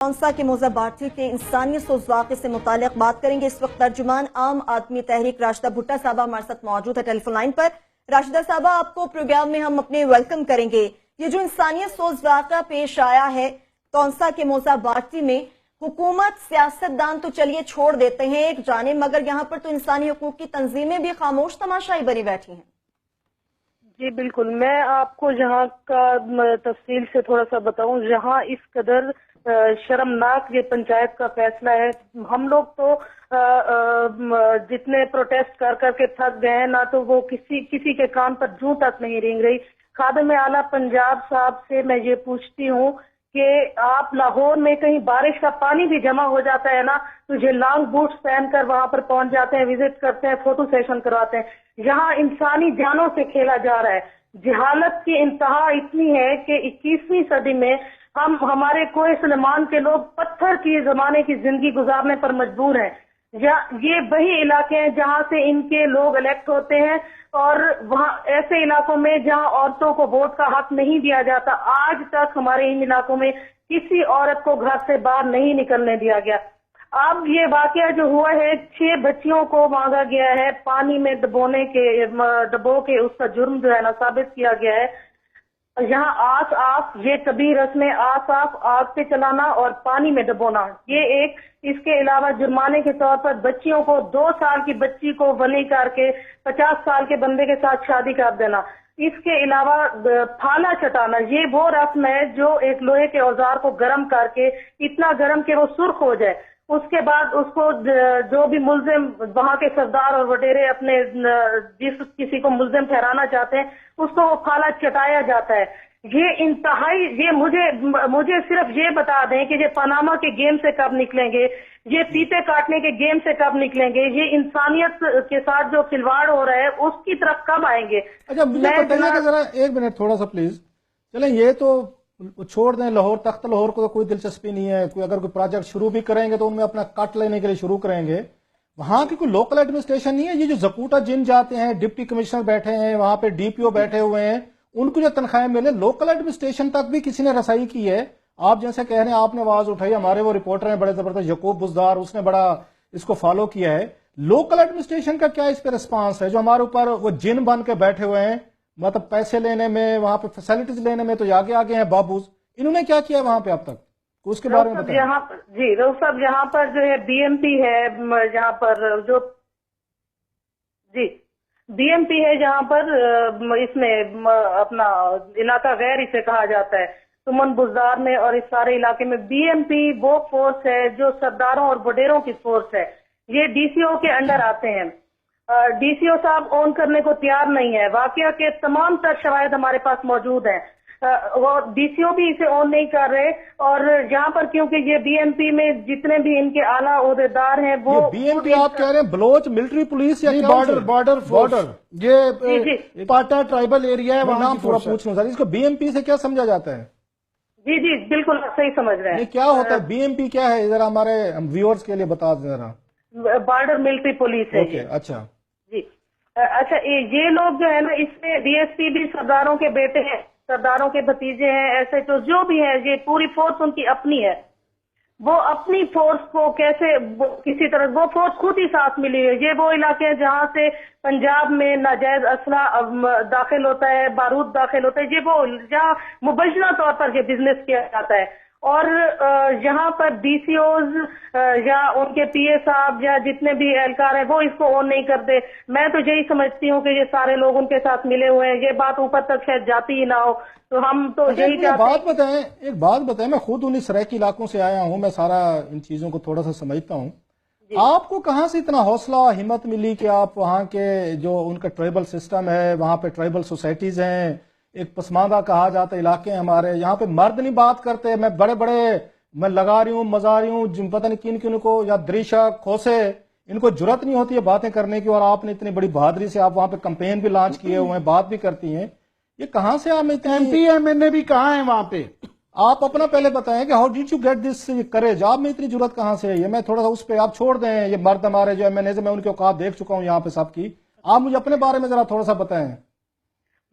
کونسا کے موزہ بھارتی کے انسانیت سوز واقعے سے متعلق بات کریں گے۔ اس وقت ترجمان عام آدمی تحریک راشدہ بھٹہ صاحبہ ہمارے ساتھ موجود ہے ٹیلی فون لائن پر۔ راشدہ صاحبہ، آپ کو پروگرام میں ہم اپنے ویلکم کریں گے۔ یہ جو انسانیت سوز واقعہ پیش آیا ہے کونسا کے موزہ بھارتی میں، حکومت سیاستدان تو چلیے چھوڑ دیتے ہیں ایک جانب، مگر یہاں پر تو انسانی حقوق کی تنظیمیں بھی خاموش تماشائی بنی بیٹھی ہیں۔ جی بالکل، میں آپ کو یہاں کا تفصیل سے تھوڑا سا بتاؤں۔ یہاں اس قدر شرمناک یہ پنچایت کا فیصلہ ہے۔ ہم لوگ تو جتنے پروٹیسٹ کر کے تھک گئے ہیں، نہ تو وہ کسی کے کان پر جوں تک نہیں رینگ رہی۔ خادم اعلیٰ پنجاب صاحب سے میں یہ پوچھتی ہوں کہ آپ لاہور میں کہیں بارش کا پانی بھی جمع ہو جاتا ہے نا، تو یہ لانگ بوٹس پہن کر وہاں پر پہنچ جاتے ہیں، وزٹ کرتے ہیں، فوٹو سیشن کرواتے ہیں۔ یہاں انسانی جانوں سے کھیلا جا رہا ہے۔ جہالت کی انتہا اتنی ہے کہ 21ویں صدی میں ہمارے کوہ سلیمان کے لوگ پتھر کی زمانے کی زندگی گزارنے پر مجبور ہیں۔ یہ وہی علاقے ہیں جہاں سے ان کے لوگ الیکٹ ہوتے ہیں، اور وہاں ایسے علاقوں میں جہاں عورتوں کو ووٹ کا حق نہیں دیا جاتا۔ آج تک ہمارے ان علاقوں میں کسی عورت کو گھر سے باہر نہیں نکلنے دیا گیا۔ اب یہ واقعہ جو ہوا ہے، 6 بچیوں کو مانگا گیا ہے، پانی میں ڈبو کے اس کا جرم جو ہے نا ثابت کیا گیا ہے۔ یہاں آس آف یہ کبھی رسم آس آف آگ پہ چلانا اور پانی میں ڈبونا، یہ ایک۔ اس کے علاوہ جرمانے کے طور پر بچیوں کو 2 سال کی بچی کو ولی کر کے 50 سال کے بندے کے ساتھ شادی کر دینا۔ اس کے علاوہ پھالا چٹانا، یہ وہ رسم ہے جو ایک لوہے کے اوزار کو گرم کر کے اتنا گرم کہ وہ سرخ ہو جائے، اس کے بعد اس کو جو بھی ملزم وہاں کے سردار اور وڈیرے اپنے جس کسی کو ملزم ٹھہرانا چاہتے ہیں اس کو وہ پھالا چٹایا جاتا ہے۔ یہ انتہائی، یہ مجھے صرف یہ بتا دیں کہ یہ پاناما کے گیم سے کب نکلیں گے، یہ پیتے کاٹنے کے گیم سے کب نکلیں گے، یہ انسانیت کے ساتھ جو کھلواڑ ہو رہا ہے اس کی طرف کب آئیں گے؟ اچھا مجھے بتائیے کہ ذرا ایک منٹ تھوڑا سا پلیز چلیں، یہ تو چھوڑ دیں لاہور، تخت لاہور کو تو کوئی دلچسپی نہیں ہے، اگر کوئی پروجیکٹ شروع بھی کریں گے تو ان میں اپنا کٹ لینے کے لیے شروع کریں گے۔ وہاں کی کوئی لوکل ایڈمنسٹریشن نہیں ہے؟ یہ جو زکوٹا جن جاتے ہیں، ڈپٹی کمشنر بیٹھے ہیں وہاں پہ، ڈی پی او بیٹھے ہوئے ہیں، ان کو جو تنخواہیں ملے، لوکل ایڈمنسٹریشن تک بھی کسی نے رسائی کی ہے؟ آپ جیسے کہہ رہے ہیں، آپ نے آواز اٹھائی، ہمارے وہ رپورٹر ہیں بڑے زبردست، یعقوب بزدار، اس نے بڑا اس کو فالو کیا ہے۔ لوکل ایڈمنسٹریشن کا کیا اس پہ رسپانس ہے؟ جو ہمارے اوپر وہ جن بن کے بیٹھے ہوئے ہیں، مطلب پیسے لینے میں، وہاں پہ فیسلٹیز لینے میں تو آگے ہیں بابوز، انہوں نے کیا کیا وہاں پہ اب تک؟ اس کے بارے میں بتائیں۔ جی روف صاحب، یہاں پر جو ہے بی ایم پی ہے، یہاں پر جو بی ایم پی ہے جہاں پر اس میں اپنا علاقہ غیر اسے کہا جاتا ہے، سمن بزدار میں اور اس سارے علاقے میں بی ایم پی وہ فورس ہے جو سرداروں اور وڈیروں کی فورس ہے۔ یہ ڈی سی او کے انڈر آتے ہیں۔ ڈی سی او صاحب اون کرنے کو تیار نہیں ہے۔ واقعہ کے تمام تر شواہد ہمارے پاس موجود ہیں، وہ ڈی سی او بھی اسے اون نہیں کر رہے، اور یہاں پر کیونکہ یہ بی ایم پی میں جتنے بھی ان کے اعلیٰ عہدیدار ہیں وہ بی ایم پی آپ کہہ رہے ہیں بلوچ ملٹری پولیس یا بارڈر، یہ پاٹا ٹرائبل ایریا ہے، وہ نام پورا پوچھ لوں سر، اس کو بی ایم پی سے کیا سمجھا جاتا ہے؟ جی بالکل صحیح سمجھ رہے ہیں۔ کیا ہوتا ہے بی ایم پی، کیا ہے ذرا ہمارے ویورز کے لیے بتا دیں ذرا۔ بارڈر ملٹری پولیس ہے۔ اچھا جی اچھا، یہ لوگ جو ہے نا، اس میں ڈی ایس پی بھی سرداروں کے بیٹے ہیں، سرداروں کے بھتیجے ہیں، ایسے تو جو بھی ہیں، یہ پوری فورس ان کی اپنی ہے۔ وہ اپنی فورس کو کیسے کسی طرح، وہ فورس خود ہی ساتھ ملی ہے۔ یہ وہ علاقے ہیں جہاں سے پنجاب میں ناجائز اسلحہ داخل ہوتا ہے، بارود داخل ہوتا ہے، یہ وہ جہاں مبینہ طور پر یہ بزنس کیا جاتا ہے، اور یہاں پر ڈی سی اوز یا ان کے پی اے صاحب یا جتنے بھی اہلکار ہیں وہ اس کو اون نہیں کرتے۔ میں تو یہی سمجھتی ہوں کہ یہ سارے لوگ ان کے ساتھ ملے ہوئے ہیں، یہ بات اوپر تک شاید جاتی ہی نہ ہو، تو ہم تو یہی چاہتے ہیں۔ ایک بات بتائیں، میں خود انہی سرائکی علاقوں سے آیا ہوں، میں سارا ان چیزوں کو تھوڑا سا سمجھتا ہوں۔ آپ کو کہاں سے اتنا حوصلہ ہمت ملی کہ آپ وہاں کے جو ان کا ٹرائبل سسٹم ہے، وہاں پہ ٹرائبل سوسائٹیز ہیں، ایک پسماندہ کہا جاتا ہے علاقے ہیں ہمارے، یہاں پہ مرد نہیں بات کرتے، میں میں لگا رہی ہوں، مزا رہی ہوں، پتہ نہیں کن کو، یا دریشا کھوسے، ان کو جرت نہیں ہوتی ہے باتیں کرنے کی، اور آپ نے اتنی بڑی بہادری سے آپ وہاں پہ کمپین بھی لانچ کیے ہوئے ہیں، بات بھی کرتی ہیں، یہ کہاں سے آپ ایم پی ایم این اے بھی کہاں ہیں وہاں پہ؟ آپ اپنا پہلے بتائیں کہ how did you get this courage, آپ میں اتنی جرت کہاں سے ہے؟ یہ میں تھوڑا سا اس پہ آپ چھوڑ دیں، یہ مرد ہمارے جو ایم این اے، میں ان کے اوقات دیکھ چکا ہوں یہاں پہ سب کی، آپ مجھے اپنے بارے میں ذرا تھوڑا سا بتائیں۔